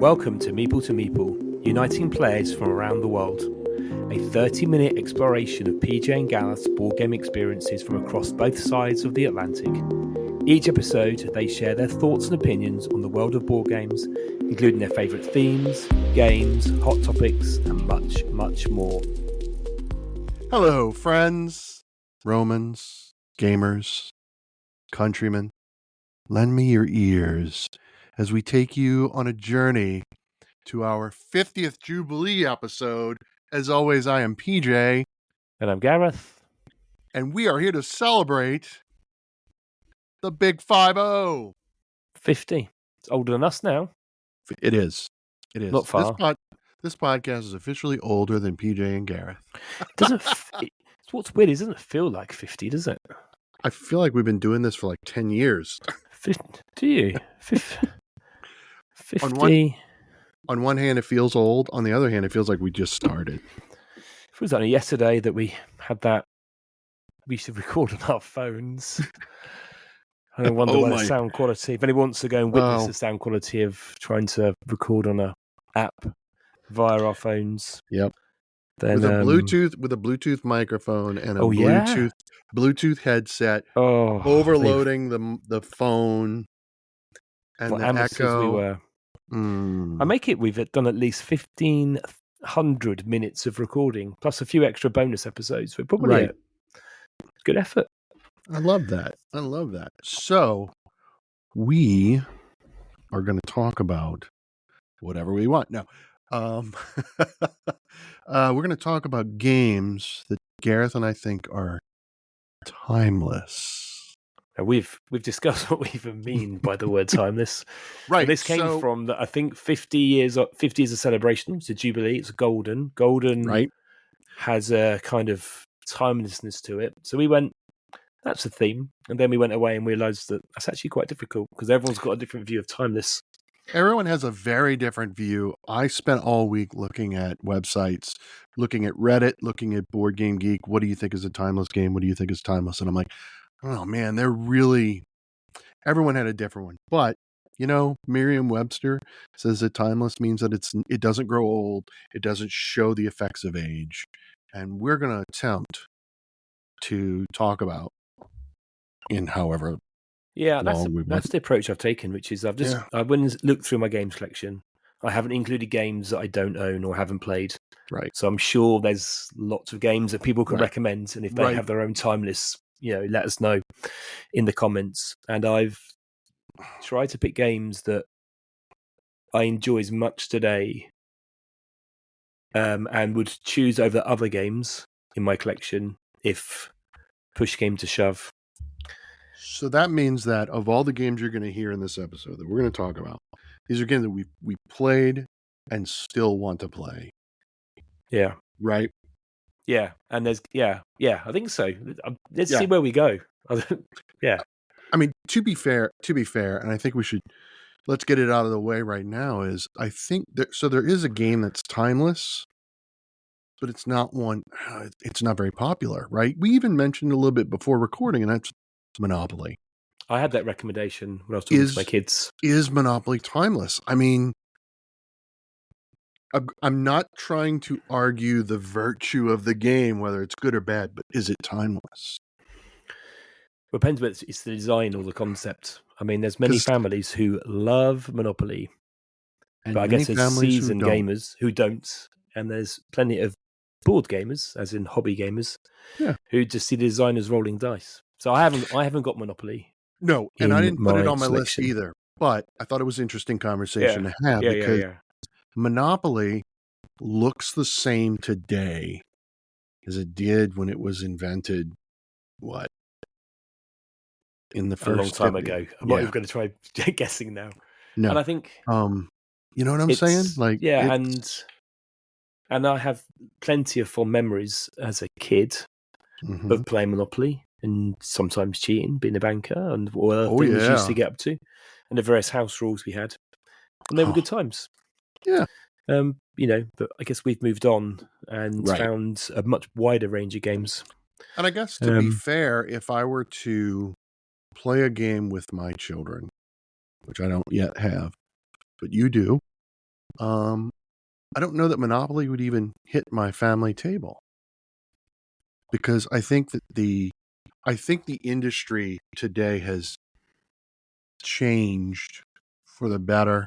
Welcome to Meeple, uniting players from around the world. A 30-minute exploration of PJ and Gareth's board game experiences from across both sides of the Atlantic. Each episode, they share their thoughts and opinions on the world of board games, including their favourite themes, games, hot topics, and much, much more. Hello, friends, Romans, gamers, countrymen. Lend me your ears as we take you on a journey to our 50th Jubilee episode. As always, I am PJ. And I'm Gareth. And we are here to celebrate the Big 5-0. 50. It's older than us now. It is. It is. Not far. This podcast is officially older than PJ and Gareth. What's weird is it doesn't feel like 50, does it? I feel like we've been doing this for like 10 years. Do you? 50. On one hand, it feels old. On the other hand, it feels like we just started. It was only yesterday that we had that. We used to record on our phones. I wonder why the sound quality. If anyone wants to go and witness the sound quality of trying to record on a app via our phones. Yep. Then, with a Bluetooth microphone and a Bluetooth headset, overloading the phone and what the echo. We were. We've done at least 1,500 minutes of recording, plus a few extra bonus episodes. We're probably a good effort. I love that. So we are going to talk about whatever we want. No. We're going to talk about games that Gareth and I think are timeless. Now we've discussed what we even mean by the word timeless. Right. And this came from that. I think 50 is a celebration. It's a jubilee. It's golden. Golden has a kind of timelessness to it. So we went, that's a theme. And then we went away and realized that that's actually quite difficult because everyone's got a different view of timeless. Everyone has a very different view. I spent all week looking at websites, looking at Reddit, looking at Board Game Geek. What do you think is a timeless game? What do you think is timeless? And I'm like, oh man, everyone had a different one. But, Merriam-Webster says that timeless means that it doesn't grow old. It doesn't show the effects of age. And we're going to attempt to talk about in however. Yeah, that's the approach I've taken, which is I went and looked through my games collection. I haven't included games that I don't own or haven't played. Right. So I'm sure there's lots of games that people can recommend. And if they have their own timeless, let us know in the comments. And I've tried to pick games that I enjoy as much today and would choose over other games in my collection if push came to shove. So that means that of all the games you're going to hear in this episode that we're going to talk about, these are games that we played and still want to play. Yeah. Right? Yeah. And there's, I think so. Let's see where we go. Yeah. I mean, to be fair, and I think let's get it out of the way right now is I think there is a game that's timeless, but it's not very popular, right? We even mentioned a little bit before recording, and that's Monopoly. I had that recommendation when I was talking to my kids. Is Monopoly timeless? I mean, I'm not trying to argue the virtue of the game, whether it's good or bad, but is it timeless? Well, it depends whether it's the design or the concept. I mean, there's many families who love Monopoly, but I guess there's seasoned gamers who don't, and there's plenty of board gamers, as in hobby gamers, who just see the design as rolling dice. So I haven't got Monopoly. No, and I didn't put it on my list either. But I thought it was an interesting conversation to have because Monopoly looks the same today as it did when it was invented. What? In the first a long time ago. I'm not even going to try guessing now. No, and I think you know what I'm saying? Like, and I have plenty of fond memories as a kid of playing Monopoly. And sometimes cheating, being a banker, and all other things we used to get up to, and the various house rules we had, and they were good times. Yeah, but I guess we've moved on and found a much wider range of games. And I guess to be fair, if I were to play a game with my children, which I don't yet have, but you do, I don't know that Monopoly would even hit my family table, because I think the industry today has changed for the better,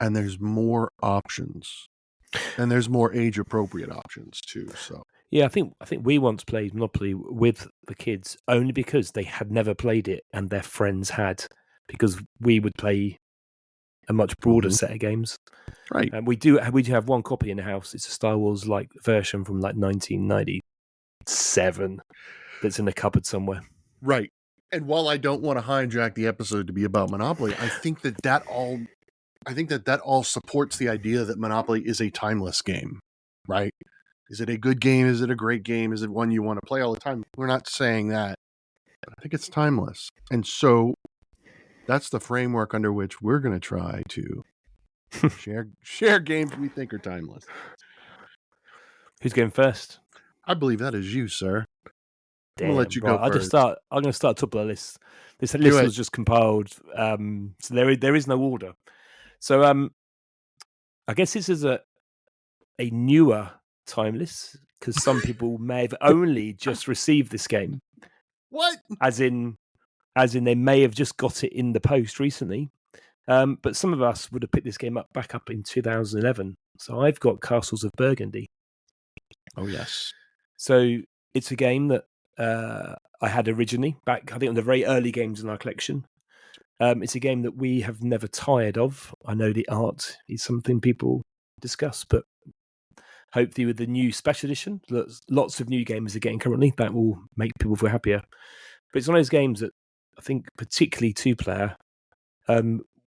and there's more options, and there's more age appropriate options too. So Yeah, I think we once played Monopoly with the kids only because they had never played it and their friends had, because we would play a much broader set of games. right, And we do have one copy in the house. It's a Star Wars like version from like 1997 that's in the cupboard somewhere. right. And while I don't want to hijack the episode to be about Monopoly, I think that all supports the idea that Monopoly is a timeless game, right? Is it a good game? Is it a great game? Is it one you want to play all the time? We're not saying that, but I think it's timeless. And so that's the framework under which we're going to try to share games we think are timeless. Who's going first? I believe that is you, sir. Damn, I'm going to let you go first. I'm going to start top of the list. This list was just compiled, so there is no order. So I guess this is a newer time list, because some people may have only just received this game. What? As in they may have just got it in the post recently. But some of us would have picked this game back up in 2011. So I've got Castles of Burgundy. Oh, yes. So it's a game that I had originally back, I think, on the very early games in our collection. It's a game that we have never tired of. I know the art is something people discuss, but hopefully with the new special edition, lots of new gamers are getting currently, that will make people feel happier. But it's one of those games that I think, particularly two-player,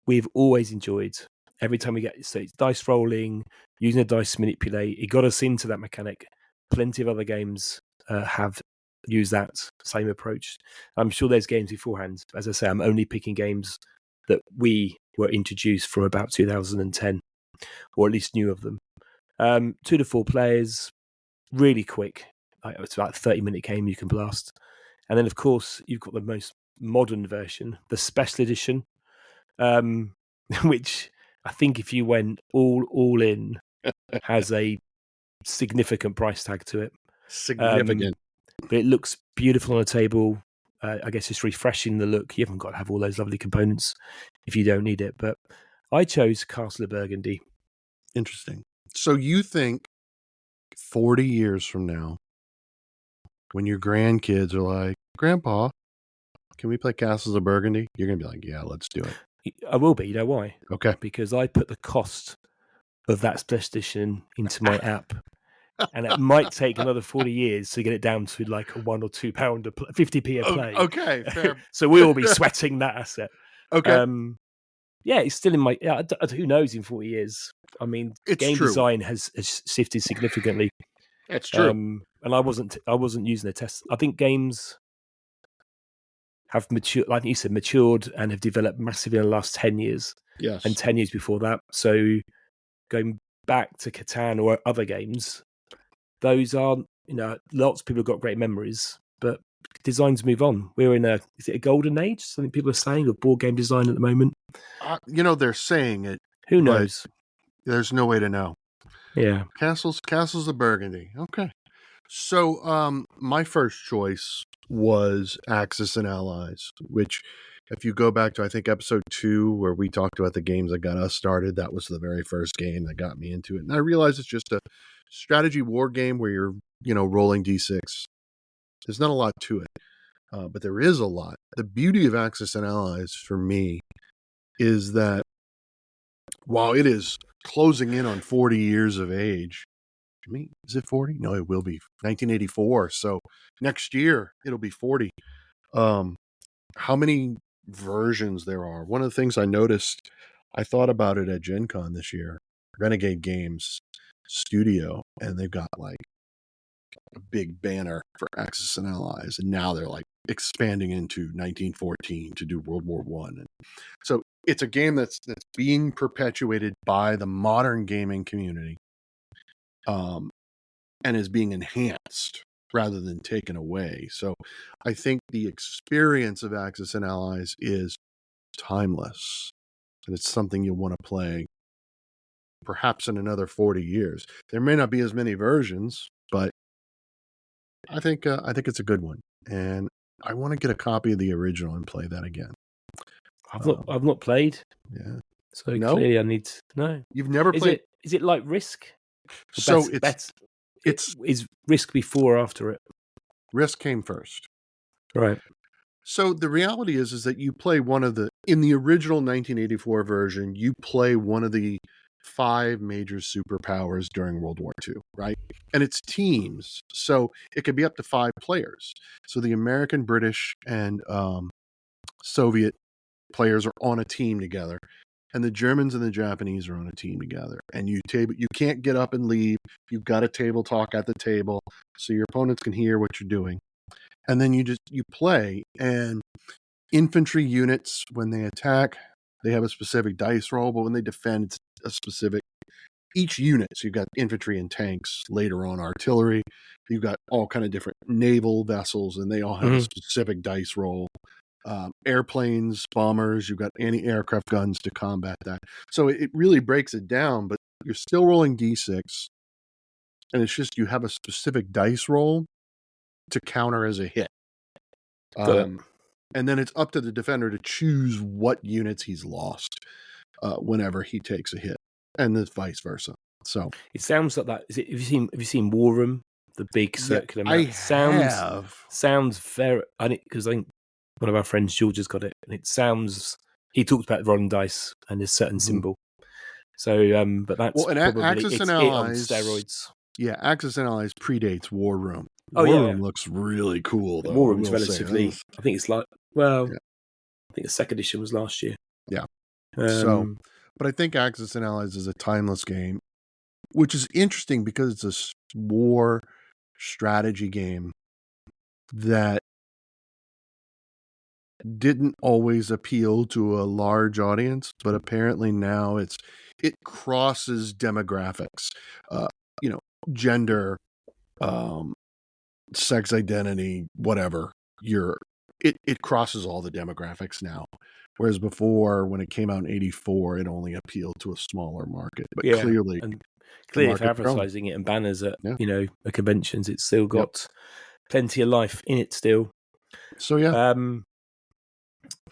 we've always enjoyed. Every time we get, so it's dice rolling, using the dice to manipulate. It got us into that mechanic. Plenty of other games have used that same approach. I'm sure there's games beforehand. As I say, I'm only picking games that we were introduced from about 2010, or at least knew of them. 2 to 4 players, really quick. It's about a 30-minute game you can blast. And then, of course, you've got the most modern version, the special edition, which I think if you went all in, has a significant price tag to it. Significant. But it looks beautiful on a table. I guess it's refreshing the look. You haven't got to have all those lovely components if you don't need it. But I chose Castle of Burgundy. Interesting. So you think 40 years from now, when your grandkids are like, Grandpa, can we play Castles of Burgundy? You're going to be like, yeah, let's do it. I will be. You know why? Okay. Because I put the cost of that special edition into my app. And it might take another 40 years to get it down to like a £1 or £2, 50p a play. Okay, fair. So we will be sweating that asset. Okay. Yeah, it's still in my. Yeah, who knows in 40 years? I mean, game design has shifted significantly. That's true. And I wasn't using a test. I think games have matured, like you said, matured and have developed massively in the last 10 years. Yes. And 10 years before that. So going back to Catan or other games, those are, lots of people have got great memories, but designs move on. We're in is it a golden age? Something people are saying of board game design at the moment. They're saying it. Who knows? There's no way to know. Yeah. Castles of Burgundy. Okay. So my first choice was Axis and Allies, which, if you go back to, I think, episode 2, where we talked about the games that got us started, that was the very first game that got me into it. And I realized it's just a strategy war game where you're, rolling D6. There's not a lot to it, but there is a lot. The beauty of Axis and Allies for me is that while it is closing in on 40 years of age, I mean, is it 40? No, it will be 1984. So next year it'll be 40. How many versions there are? One of the things I noticed, I thought about it at Gen Con this year, Renegade Games Studio, and they've got like a big banner for Axis and Allies, and now they're like expanding into 1914 to do World War One. And so it's a game that's being perpetuated by the modern gaming community, and is being enhanced rather than taken away. So I think the experience of Axis and Allies is timeless, and it's something you'll want to play perhaps in another 40 years. There may not be as many versions, but I think it's a good one, and I want to get a copy of the original and play that again. I've not played. Yeah. So No? clearly I need to know. You've never played? Is it like Risk? So is Risk before or after it? Risk came first. Right. So the reality is that you play in the original 1984 version, you play one of the 5 major superpowers during World War II, right? And it's teams. So it could be up to 5 players. So the American, British, and Soviet players are on a team together. And the Germans and the Japanese are on a team together. And you can't get up and leave. You've got a table talk at the table so your opponents can hear what you're doing. And then you play, and infantry units, when they attack, they have a specific dice roll, but when they defend, it's a specific, each unit. So you've got infantry and tanks, later on artillery. You've got all kind of different naval vessels, and they all have a specific dice roll. Airplanes, bombers, you've got anti-aircraft guns to combat that. So it really breaks it down, but you're still rolling D6, and it's just you have a specific dice roll to counter as a hit. And then it's up to the defender to choose what units he's lost whenever he takes a hit, and then vice versa. So it sounds like that. Have you seen War Room, the big circular map? Sounds very. Because I think one of our friends George has got it, and it sounds. He talked about rolling dice and a certain symbol. So, but that's probably Axis and Allies on steroids. Yeah, Axis and Allies predates War Room. War Room looks really cool, though. War Room's relatively. I think it's like I think the second edition was last year. Yeah. But I think Axis and Allies is a timeless game, which is interesting because it's a war strategy game that didn't always appeal to a large audience, but apparently now it crosses demographics, gender, sex identity, whatever. It crosses all the demographics now. Whereas before, when it came out in '84, it only appealed to a smaller market. But clearly, for advertising it and banners at at conventions, it's still got plenty of life in it still. So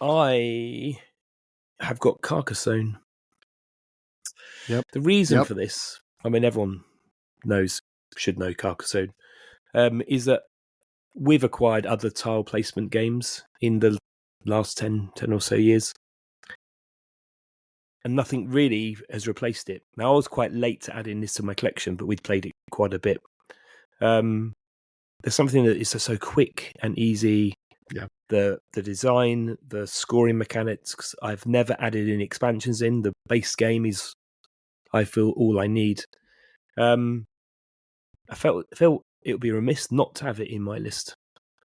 I have got Carcassonne. Yep. The reason for this, I mean, everyone should know Carcassonne, is that we've acquired other tile placement games in the last 10 or so years, and nothing really has replaced it. Now, I was quite late to adding this to my collection, but we'd played it quite a bit. There's something that is so quick and easy. Yeah. The design, the scoring mechanics, I've never added any expansions in. The base game is, I feel, all I need. I felt it would be remiss not to have it in my list.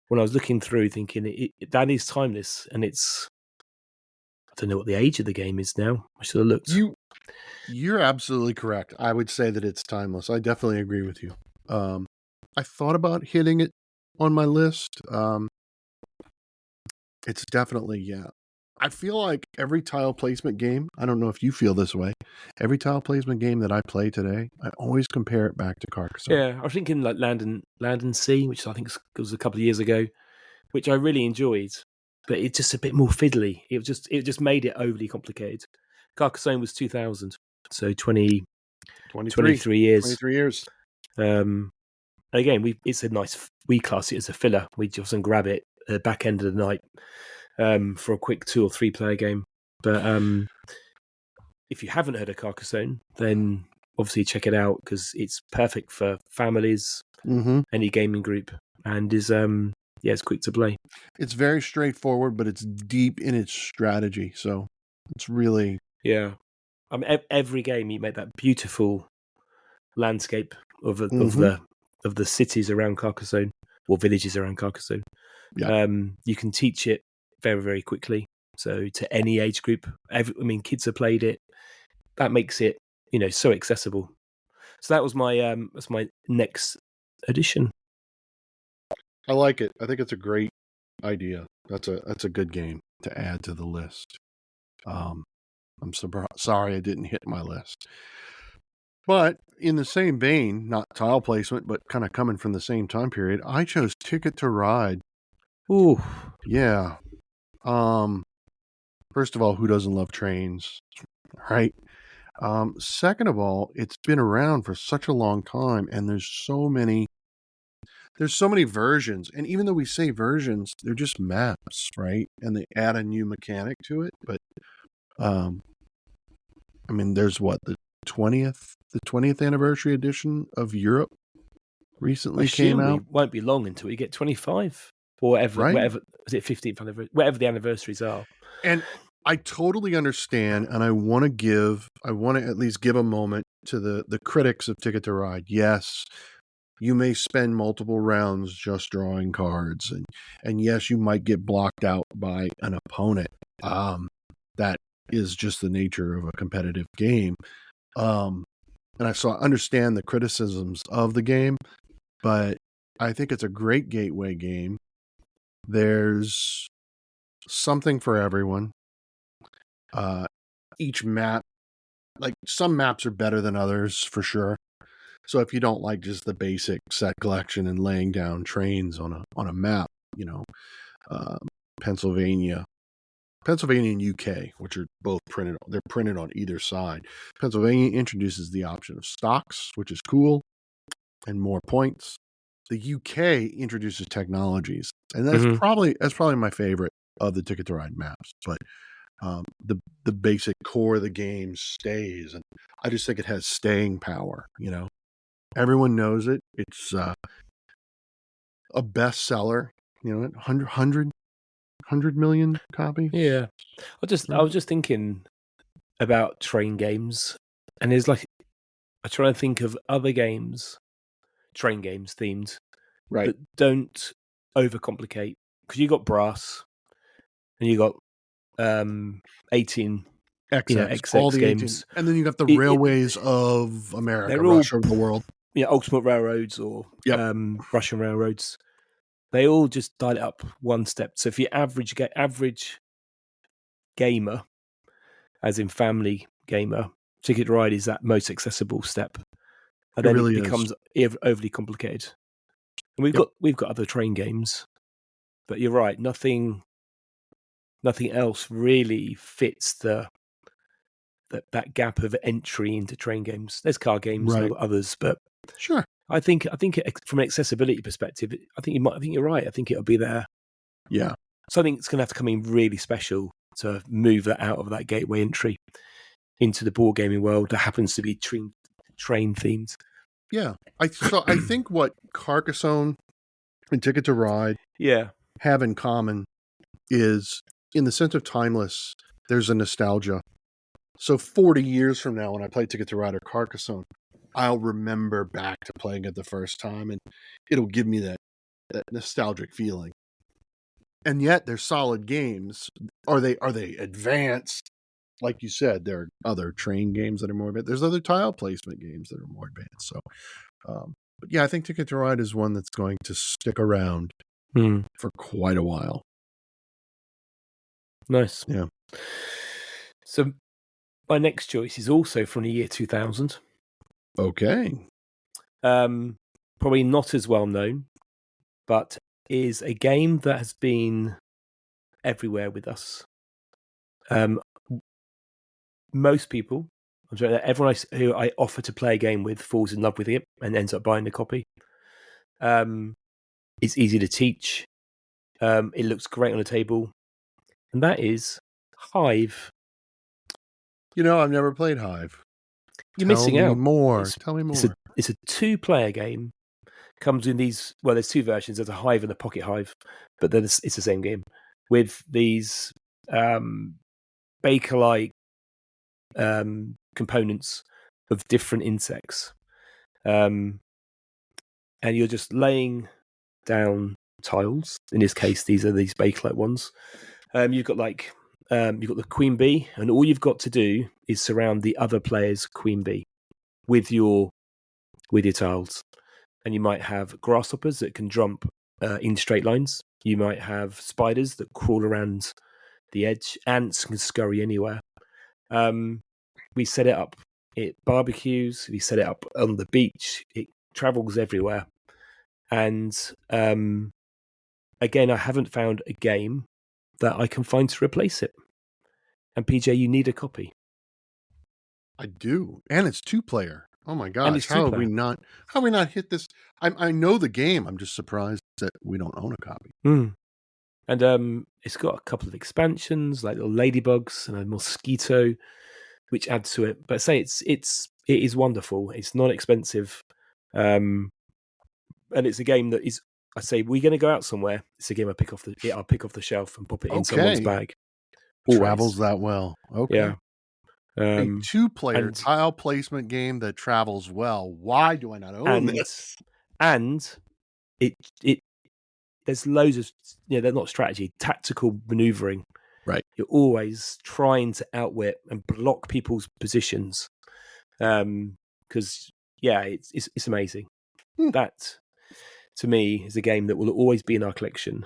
When I was looking through, thinking that is timeless, and it's. I don't know what the age of the game is now. I should have looked. You're absolutely correct. I would say that it's timeless. I definitely agree with you. I thought about hitting it on my list. It's definitely, I feel like every tile placement game, I don't know if you feel this way, every tile placement game that I play today, I always compare it back to Carcassonne. Yeah, I was thinking like Land and Sea, which I think was a couple of years ago, which I really enjoyed, but it's just a bit more fiddly. It just made it overly complicated. Carcassonne was 2000, so 23 years. 23 years. Again, we class it as a filler. We just grab it at the back end of the night for a quick 2 or 3 player game. But if you haven't heard of Carcassonne, then obviously check it out because it's perfect for families, any gaming group, and is it's quick to play. It's very straightforward, but it's deep in its strategy. So it's really I mean, every game you make that beautiful landscape of the cities around Carcassonne or villages around Carcassonne. Yeah. You can teach it very, very quickly. So to any age group, kids have played it. That makes it, so accessible. So that was that's my next edition. I like it. I think it's a great idea. That's a good game to add to the list. I'm sorry I didn't hit my list. But in the same vein, not tile placement, but kind of coming from the same time period, I chose Ticket to Ride. Ooh, Yeah. First of all, who doesn't love trains, right? Second of all, it's been around for such a long time, and there's so many versions. And even though we say versions, they're just maps, right? And they add a new mechanic to it. But I mean, there's what, the 20th anniversary edition of Europe recently came we out, won't be long until we get 25 or whatever. Is it 15th anniversary? Whatever the anniversaries are. And I totally understand, and I want to at least give a moment to the critics of Ticket to Ride. Yes, you may spend multiple rounds just drawing cards, and yes, you might get blocked out by an opponent. That is just the nature of a competitive game. And I understand the criticisms of the game, but I think it's a great gateway game. There's something for everyone. Each map, like some maps are better than others for sure. So if you don't like just the basic set collection and laying down trains on a map, Pennsylvania and UK, which are both they're printed on either side. Pennsylvania introduces the option of stocks, which is cool, and more points. The UK introduces technologies, and that's probably my favorite of the Ticket to Ride maps. But the basic core of the game stays, and I just think it has staying power. Everyone knows it. It's a bestseller. 100 million copies. Yeah, I was just thinking about train games, and there's I try to think of other games, train games themed, right, that don't overcomplicate, because you got brass and you got 18 XX, all the games, 18, and then you got the railways of America, they're Russia, all, the world. Ultimate Railroads or Russian Railroads. They all just dial it up one step. So if your average gamer, as in family gamer, Ticket to Ride is that most accessible step, and then really it becomes overly complicated. And we've got other train games, but you're right. Nothing else really fits that gap of entry into train games. There's car games and others, but sure. I think from an accessibility perspective, I think you're right. I think it'll be there. Yeah. Something that's going to have to come in really special to move that out of that gateway entry into the board gaming world that happens to be train themed. Yeah. I think what Carcassonne and Ticket to Ride have in common is, in the sense of timeless, there's a nostalgia. So 40 years from now, when I play Ticket to Ride or Carcassonne, I'll remember back to playing it the first time, and it'll give me that nostalgic feeling. And yet they're solid games. Are they advanced? Like you said, there are other train games that are more advanced. There's other tile placement games that are more advanced. So, but yeah, I think Ticket to Ride is one that's going to stick around for quite a while. Nice. Yeah. So my next choice is also from the year 2000. Okay. Probably not as well known, but is a game that has been everywhere with us. Most people, everyone who I offer to play a game with falls in love with it and ends up buying the copy. It's easy to teach. It looks great on the table, and that is Hive. I've never played Hive. You're missing out. Tell me more. It's a 2-player game. Comes in these. Well, there's 2 versions. There's a Hive and a Pocket Hive, but then it's the same game with these baker-like components of different insects, and you're just laying down tiles. In this case, these are these baker-like ones. You've got the queen bee, and all you've got to do is surround the other player's queen bee with your tiles. And you might have grasshoppers that can jump in straight lines. You might have spiders that crawl around the edge. Ants can scurry anywhere. We set it up It barbecues. You set it up on the beach. It travels everywhere. And again, I haven't found a game that I can find to replace it. And PJ, you need a copy. I do, and it's 2-player. Oh my And gosh! it's How have we two-player. not hit this? I know the game. I'm just surprised that we don't own a copy. And it's got a couple of expansions, like little ladybugs and a mosquito, which adds to it. But say it is wonderful. It's not expensive, and it's a game that is. I say we're going to go out somewhere. It's a game I'll pick off the shelf and pop it in someone's Okay. bag. Always. Travels that well. Okay. Yeah. A 2-player and- tile placement game that travels well. Why do I not own this? And it there's loads of they're not strategy, tactical maneuvering. Right. You're always trying to outwit and block people's positions. Because it's amazing. That to me is a game that will always be in our collection.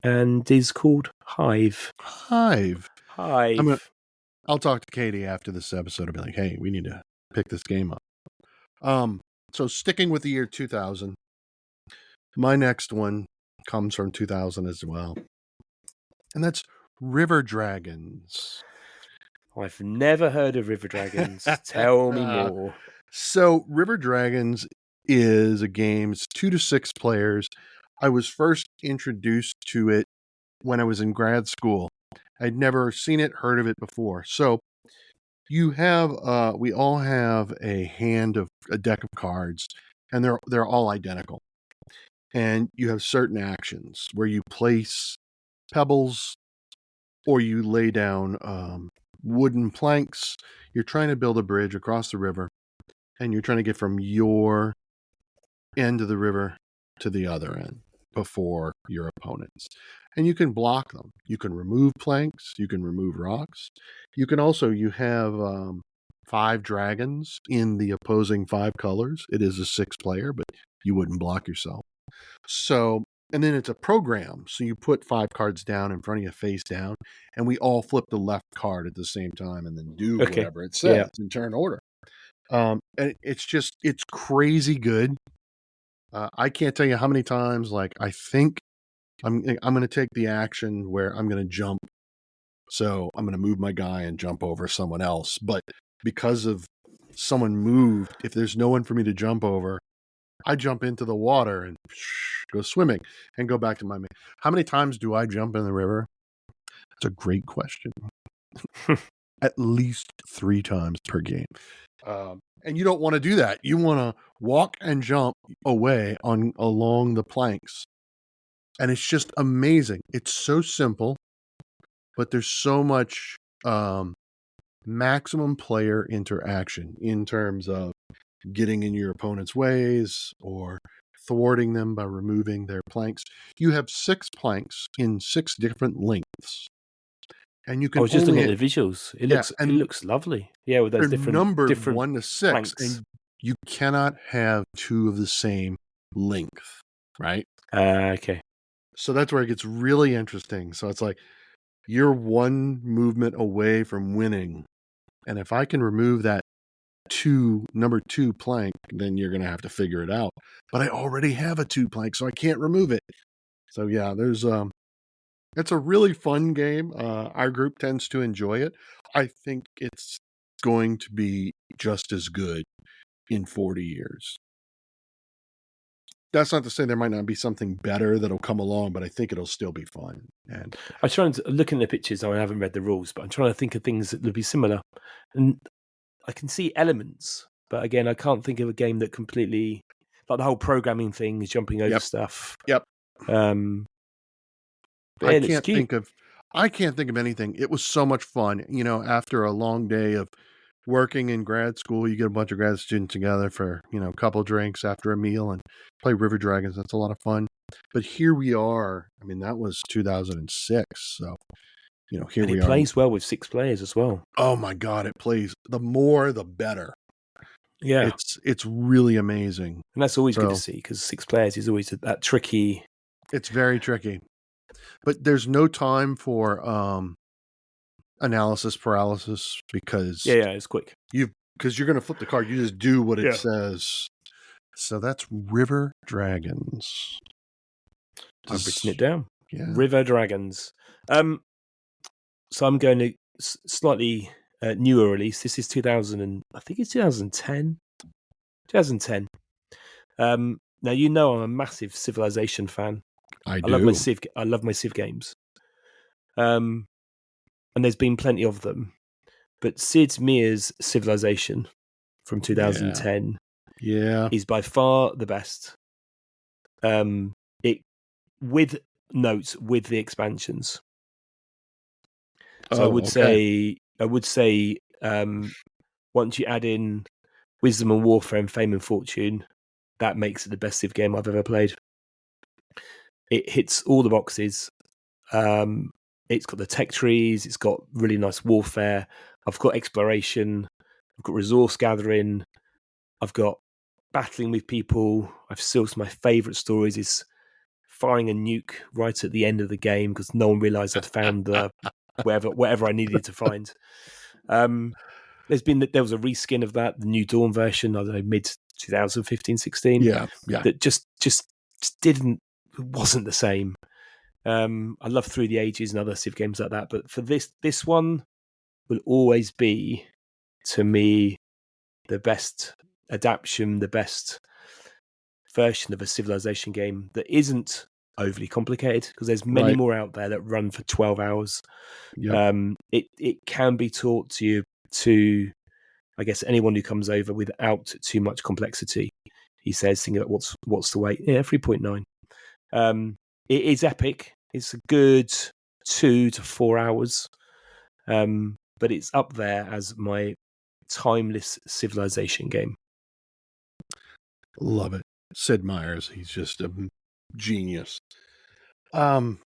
And is called Hive. Hive. Hive. I'll talk to Katie after this episode. I'll be like, hey, we need to pick this game up. So sticking with the year 2000, my next one comes from 2000 as well. And that's River Dragons. I've never heard of River Dragons. Tell me more. So River Dragons is a game. It's 2 to 6 players. I was first introduced to it when I was in grad school. I'd never seen it, heard of it before. So you have, we all have a deck of cards, and they're all identical. And you have certain actions where you place pebbles or you lay down wooden planks. You're trying to build a bridge across the river, and you're trying to get from your end of the river to the other end before your opponents. And you can block them. You can remove planks. You can remove rocks. You can also, you have 5 dragons in the opposing 5 colors. It is a 6-player, but you wouldn't block yourself. So, and then it's a program. So you put 5 cards down in front of you face down, and we all flip the left card at the same time and then do whatever it says in turn order. And it's crazy good. I can't tell you how many times, like, I think I'm going to take the action where I'm going to jump. So I'm going to move my guy and jump over someone else. But because of someone moved, if there's no one for me to jump over, I jump into the water and go swimming and go back to my main. How many times do I jump in the river? That's a great question. At least 3 times per game. And you don't want to do that. You want to walk and jump away along the planks. And it's just amazing. It's so simple, but there's so much maximum player interaction in terms of getting in your opponent's ways or thwarting them by removing their planks. You have 6 planks in 6 different lengths. And you can I was just looking at the visuals. It looks lovely. Yeah, with those different numbered different 1 to 6, planks. and you cannot have 2 of the same length, right? Okay. So that's where it gets really interesting. So it's like you're 1 movement away from winning, and if I can remove that number 2 plank, then you're going to have to figure it out. But I already have a 2 plank, so I can't remove it. So yeah, it's a really fun game. Our group tends to enjoy it. I think it's going to be just as good in 40 years. That's not to say there might not be something better that'll come along, but I think it'll still be fun. And I'm trying to look at the pictures. I haven't read the rules, but I'm trying to think of things that would be similar. And I can see elements, but again, I can't think of a game that completely, like the whole programming thing is jumping over stuff. Yep. I can't think of anything. It was so much fun. You know, after a long day of working in grad school, you get a bunch of grad students together for, a couple drinks after a meal and play River Dragons. That's a lot of fun. But here we are. I mean, that was 2006. So, here we are. It plays well with 6 players as well. Oh my God, it plays. The more, the better. Yeah. It's really amazing. And that's always good to see because 6 players is always that tricky. It's very tricky. But there's no time for analysis paralysis because it's quick. Because you're going to flip the card. You just do what it says. So that's River Dragons. I've written it down. Yeah. River Dragons. So I'm going to slightly newer release. This is 2010. 2010. Now you know I'm a massive Civilization fan. I love my Civ games. And there's been plenty of them. But Sid Meier's Civilization from 2010 is by far the best. It with notes with the expansions. So I would say once you add in Wisdom and Warfare and Fame and Fortune, that makes it the best Civ game I've ever played. It hits all the boxes. It's got the tech trees. It's got really nice warfare. I've got exploration. I've got resource gathering. I've got battling with people. I've still, my favourite stories is firing a nuke right at the end of the game because no one realised I'd found the whatever I needed to find. There was a reskin of that, the New Dawn version, I don't know, mid 2015, 16. Yeah. That just wasn't the same. I love Through the Ages and other Civ games like that, but for this one will always be, to me, the best adaptation, the best version of a Civilization game that isn't overly complicated, because there's many more out there that run for 12 hours. Yep. It can be taught to I guess anyone who comes over without too much complexity. He says, thinking about what's the weight? Yeah, 3.9. It is epic. It's a good 2 to 4 hours. But it's up there as my timeless Civilization game. Love it. Sid Meier's, he's just a genius. So I'm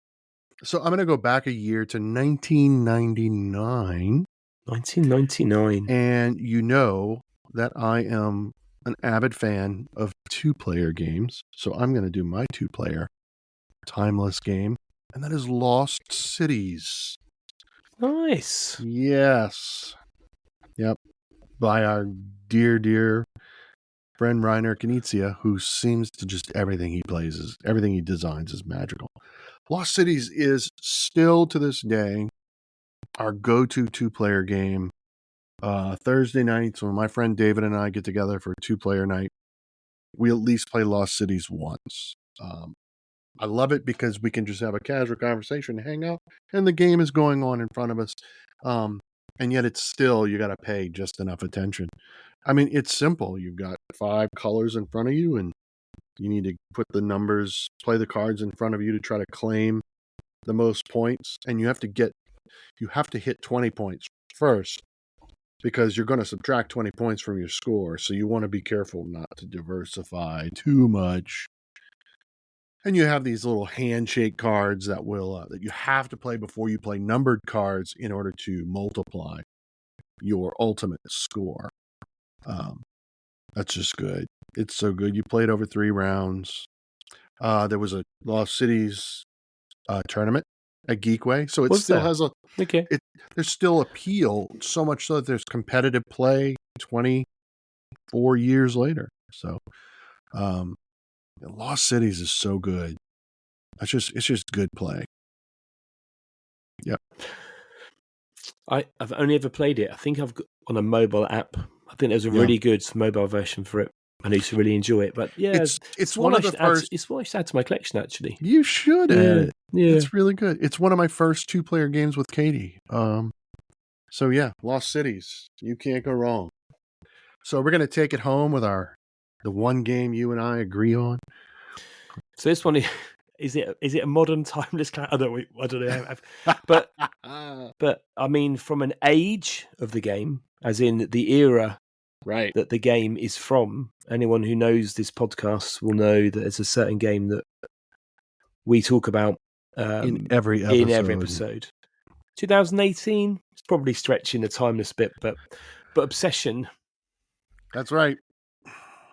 going to go back a year to 1999. 1999. And you know that I am an avid fan of 2-player games. So I'm going to do my 2-player timeless game. And that is Lost Cities. Nice. Yes. Yep. By our dear friend Reiner Knizia, who seems to just everything he designs is magical. Lost Cities is still to this day our go-to 2-player game. Thursday nights when my friend David and I get together for a 2-player night, we at least play Lost Cities once. I love it because we can just have a casual conversation, hang out, and the game is going on in front of us. And yet it's still, you got to pay just enough attention. I mean, it's simple. You've got 5 colors in front of you, and you need to put the numbers, play the cards in front of you to try to claim the most points. And you have to hit 20 points first, because you're going to subtract 20 points from your score. So you want to be careful not to diversify too much. And you have these little handshake cards that that you have to play before you play numbered cards in order to multiply your ultimate score. That's just good. It's so good. You played over 3 rounds. There was a Lost Cities tournament at Geekway, so it still has there's still appeal, so much so that there's competitive play 24 years later. So Lost Cities is so good. It's just good play. Yep. I've only ever played it. I think I've got on a mobile app. I think there's a really good mobile version for it. I used to really enjoy it. But yeah, it's one of the first. It's what I should add to my collection, actually. You should add. Yeah. It's really good. It's one of my first 2-player games with Katie. So yeah, Lost Cities. You can't go wrong. So we're gonna take it home with the one game you and I agree on. So this one is it a modern timeless? I don't know. But I mean, from an age of the game, as in the era that the game is from. Anyone who knows this podcast will know that there's a certain game that we talk about in every episode. 2018. It's probably stretching the timeless bit, but Obsession. That's right.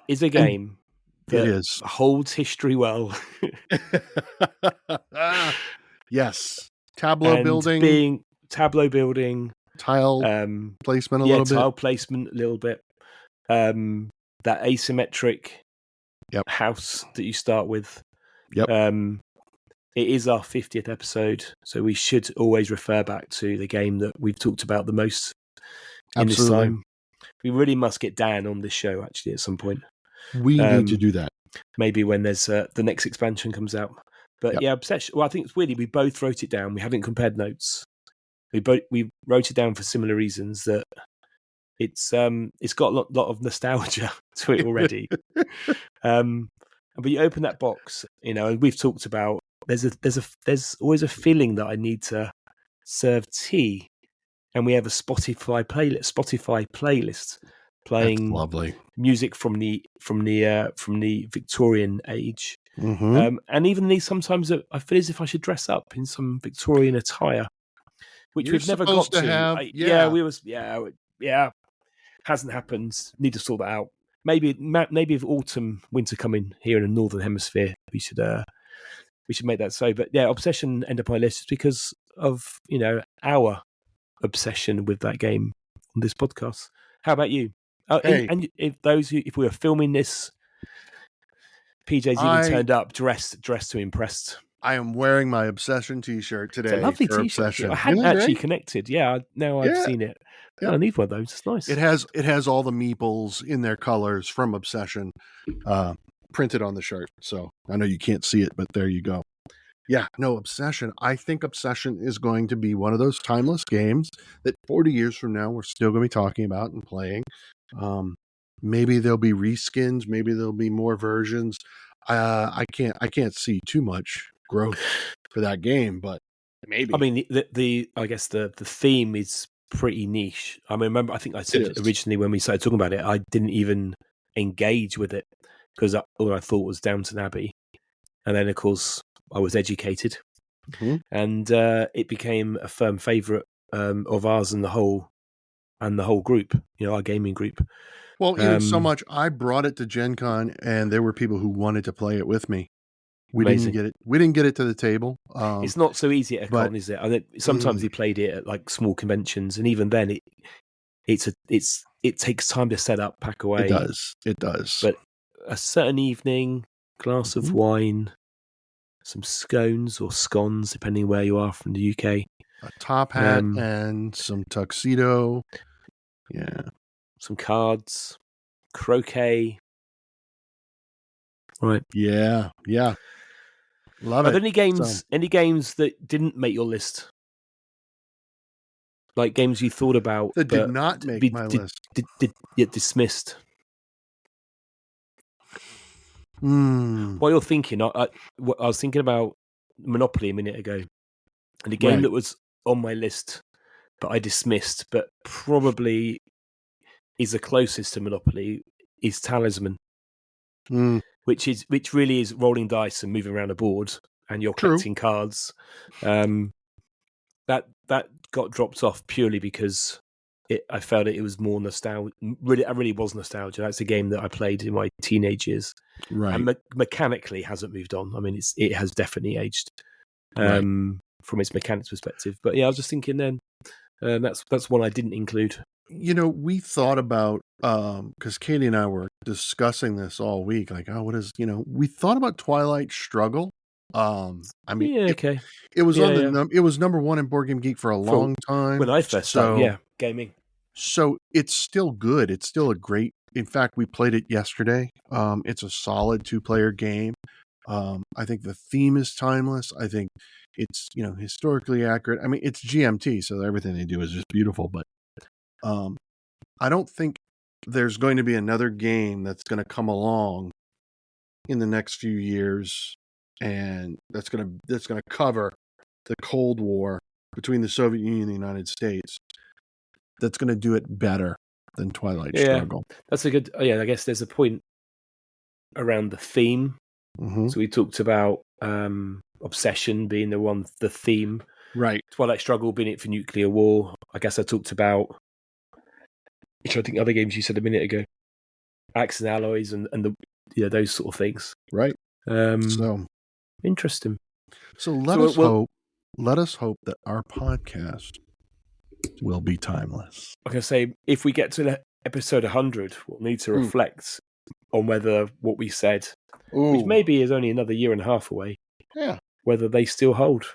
Is a game that holds history well. Yes. Tableau building. tableau building, tile placement a little bit. Tile placement a little bit. That asymmetric house that you start with. Yep. It is our 50th episode, so we should always refer back to the game that we've talked about the most in this time. We really must get Dan on this show, actually, at some point. We need to do that. Maybe when there's the next expansion comes out. But Obsession. Well, I think it's weird. We both wrote it down. We haven't compared notes. We wrote it down for similar reasons. That it's got a lot of nostalgia to it already. But you open that box, and we've talked about. There's always a feeling that I need to serve tea, and we have a Spotify playlist playing lovely music from the Victorian age, and even sometimes I feel as if I should dress up in some Victorian attire, which we've never got to. Hasn't happened. Need to sort that out. Maybe if winter coming here in the northern hemisphere, we should make that so. But Obsession ended up on my list because of our obsession with that game on this podcast. How about you? And if we were filming this, PJ's even turned up dressed to impress. I am wearing my Obsession T-shirt today. It's a lovely T-shirt. Obsession. I hadn't actually connected. Yeah, now I've seen it. Yeah. I need one of those. It's nice. It has all the meeples in their colors from Obsession printed on the shirt. So I know you can't see it, but there you go. Yeah, no, Obsession. I think Obsession is going to be one of those timeless games that 40 years from now we're still going to be talking about and playing. Maybe there'll be reskins. Maybe there'll be more versions. I can't see too much growth for that game, but maybe. I mean, I guess the theme is pretty niche. I mean, I think I said originally when we started talking about it, I didn't even engage with it because all I thought was Downton Abbey, and then of course I was educated, and it became a firm favourite of ours and the whole group, our gaming group. Well, even so much, I brought it to Gen Con, and there were people who wanted to play it with me. We didn't get it. We didn't get it to the table. It's not so easy at a con, is it? I think sometimes he played it at like small conventions, and even then, it takes time to set up, pack away. It does. But a certain evening, glass of wine, some scones or scones, depending where you are from the UK, a top hat and some tuxedo. Yeah. Some cards, croquet. Right. Yeah. Love it. Are there any games that didn't make your list? Like games you thought about that did not make my list. Did get dismissed. While you're thinking, I was thinking about Monopoly a minute ago, and the game that was on my list, but I dismissed, but probably is the closest to Monopoly, is Talisman, which really is rolling dice and moving around a board, and you're collecting cards. That got dropped off purely because I felt it was more nostalgia. Really, I really was nostalgia. That's a game that I played in my teenage years, and mechanically hasn't moved on. I mean, it has definitely aged from its mechanics perspective. But yeah, I was just thinking then that's one I didn't include. We thought about, because Katie and I were discussing this all week, like, we thought about Twilight Struggle. I mean, it was it was number one in Board Game Geek for a long time. When I first started, gaming. So it's still good. It's still a great, in fact, we played it yesterday. It's a solid 2-player game. I think the theme is timeless. I think it's, historically accurate. I mean, it's GMT, so everything they do is just beautiful, but I don't think there's going to be another game that's going to come along in the next few years, and that's going to cover the Cold War between the Soviet Union and the United States. That's going to do it better than Twilight Struggle. That's a good. I guess there's a point around the theme. So we talked about Obsession being the theme, right? Twilight Struggle being it for nuclear war. I guess I talked about. Which I think other games you said a minute ago, Axe and Alloys and the those sort of things, right? So interesting. So let us hope that our podcast will be timeless. Like I say, if we get to episode 100, we'll need to reflect on whether what we said, which maybe is only another year and a half away, whether they still hold.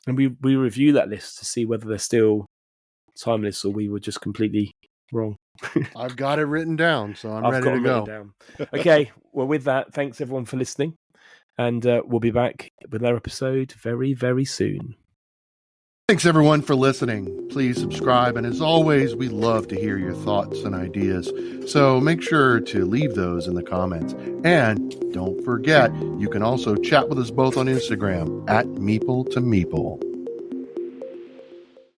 And we review that list to see whether they're still timeless or we were just completely wrong. I've got it written down, so I'm ready to go. Down. Okay, well, with that, thanks everyone for listening. And we'll be back with our episode very, very soon. Thanks, everyone, for listening. Please subscribe. And as always, we love to hear your thoughts and ideas. So make sure to leave those in the comments. And don't forget, you can also chat with us both on Instagram @Meeple to Meeple.